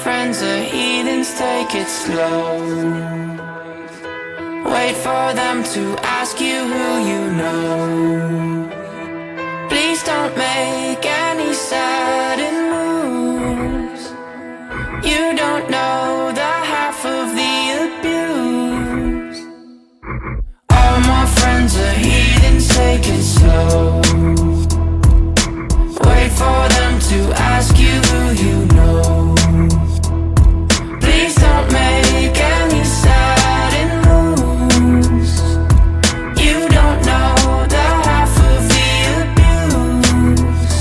friends are heathens, take it slow. Wait for them to ask you who you know. Please don't make any sudden moves. You don't know the half of the abuse. All my friends are heathens, take it slow. Wait for them to ask you who you know. Please don't make any sudden moves. You don't know the half of the abuse.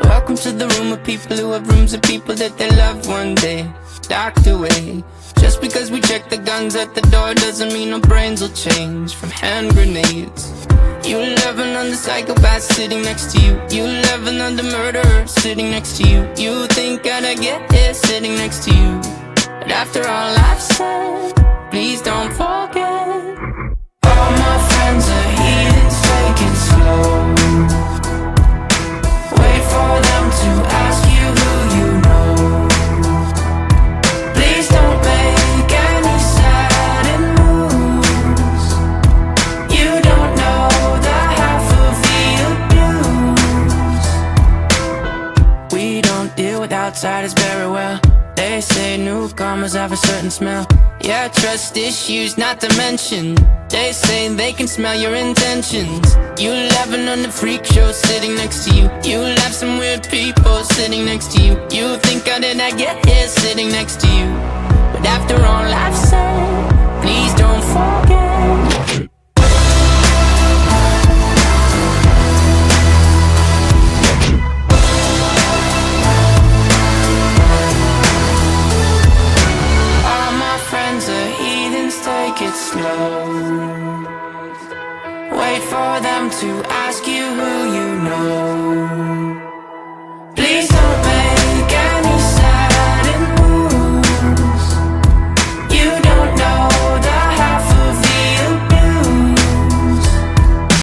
Welcome to the room of people who have rooms of people that they love one day docked away. Just because we check the guns at the door doesn't mean our brains will change from hand grenades. You loving on the psychopath sitting next to you. You loving on the murderer sitting next to you. You think I'd get here sitting next to you. But after all I've said, please don't forget. All my friends are heathens, take it slow. Wait for them to ask you who you know. Please don't make any sudden moves. You don't know the half of the abuse. We don't deal with outsiders very well. They say newcomers have a certain smell. Yeah, trust issues not to mention. They say they can smell your intentions. You laughing on the freak show sitting next to you. You laugh some weird people sitting next to you. You think how did I get here sitting next to you? But after all I've said, please don't forget. Take it slow. Wait for them to ask you who you know.